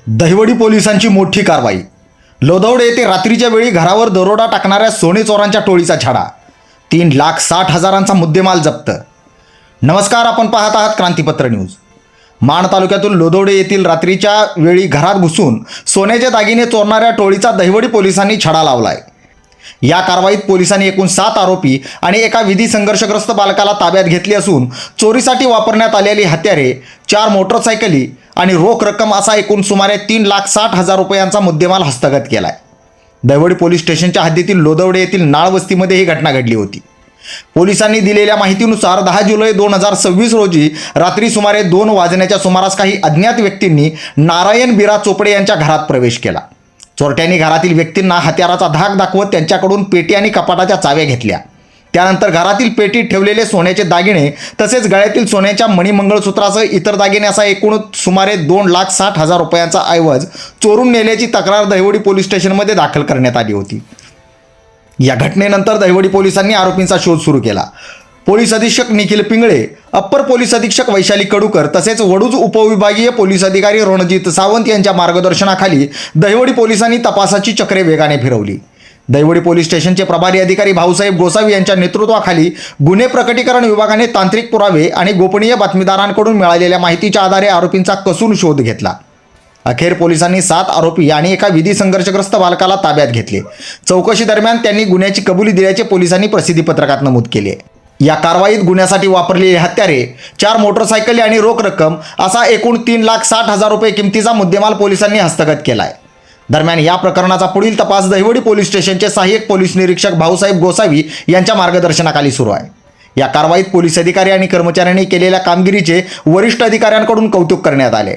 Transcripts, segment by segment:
दहिवडी पोलिसांची मोठी कारवाई। लोदवडे येथे रात्रीच्या वेळी घरावर दरोडा टाकणाऱ्या सोने चोरांच्या टोळीचा छडा। 3,60,000चा मुद्देमाल जप्त। नमस्कार, आपण पाहत आहात क्रांतिपत्र न्यूज। माण तालुक्यातील लोदवडे येथील रात्रीच्या वेळी घरात घुसून सोन्याचे दागिने चोरणाऱ्या टोळीचा दहिवडी पोलिसांनी छडा लावलाय। या कारवाईत पोलिसांनी एकूण 7 आरोपी आणि एका विधी संघर्षग्रस्त बालकाला ताब्यात घेतले असून चोरीसाठी वापरण्यात आलेली हत्यारे, 4 मोटरसायकली आणि रोख रक्कम असा एकूण सुमारे 3,60,000 रुपयांचा मुद्देमाल हस्तगत केलाय। दहिवडी पोलीस स्टेशनच्या हद्दीतील लोदवडे येथील नाळ वस्तीमध्ये ही घटना घडली होती। पोलिसांनी दिलेल्या माहितीनुसार 10 जुलै 2026 रोजी रात्री सुमारे 2 वाजण्याच्या सुमारास काही अज्ञात व्यक्तींनी नारायण बिरा चोपडे यांच्या घरात प्रवेश केला। चोरट्यांनी घरातील व्यक्तींना हत्याराचा धाक दाखवत त्यांच्याकडून पेटी आणि कपाटाच्या चाव्या घेतल्या। त्यानंतर घरातील पेटीत ठेवलेले सोन्याचे दागिने तसेच गळ्यातील सोन्याच्या मणिमंगळसूत्रासह इतर दागिने असा एकूण सुमारे 2,60,000 रुपयांचा ऐवज चोरून नेल्याची तक्रार दहिवडी पोलीस स्टेशनमध्ये दाखल करण्यात आली होती। या घटनेनंतर दहिवडी पोलिसांनी आरोपींचा शोध सुरू केला। पोलीस अधीक्षक निखिल पिंगळे, अप्पर पोलीस अधीक्षक वैशाली कडूकर तसेच वडूज उपविभागीय पोलीस अधिकारी रणजित सावंत यांच्या मार्गदर्शनाखाली दहिवडी पोलिसांनी तपासाची चक्रे वेगाने फिरवली। दहिवडी पोलीस स्टेशनचे प्रभारी अधिकारी भाऊसाहेब गोसावी यांच्या नेतृत्वाखाली गुन्हे प्रकटीकरण विभागाने तांत्रिक पुरावे आणि गोपनीय बातमीदारांकडून मिळालेल्या माहितीच्या आधारे आरोपींचा कसून शोध घेतला। अखेर पोलिसांनी 7 आरोपी आणि एका विधी संघर्षग्रस्त बालकाला ताब्यात घेतले। चौकशी दरम्यान त्यांनी गुन्ह्याची कबुली दिल्याचे पोलिसांनी प्रसिद्धी पत्रकात नमूद केले। या कारवाईत गुन्ह्यासाठी वापरलेली हत्यारे, 4 मोटरसायकली आणि रोख रक्कम असा एकूण 3,60,000 रुपये किमतीचा मुद्देमाल पोलिसांनी हस्तगत केलाय। दरम्यान या प्रकरणाचा पुढील तपास दहिवडी पोलीस स्टेशनचे सहाय्यक पोलीस निरीक्षक भाऊसाहेब गोसावी यांच्या मार्गदर्शनाखाली सुरू आहे। या कारवाईत पोलीस अधिकारी आणि कर्मचाऱ्यांनी केलेल्या कामगिरीचे वरिष्ठ अधिकाऱ्यांकडून कौतुक करण्यात आले।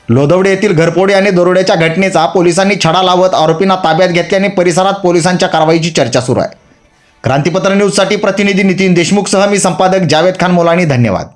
लोदवडे येथील घरफोडी आणि दरोड्याच्या घटनेचा पोलिसांनी छडा लावत आरोपींना ताब्यात घेतल्याने परिसरात पोलिसांच्या कारवाईची चर्चा सुरू आहे। क्रांतिपत्र न्यूजसाठी प्रतिनिधी नितीन देशमुखसह मी संपादक जावेद खान मोलानी, धन्यवाद।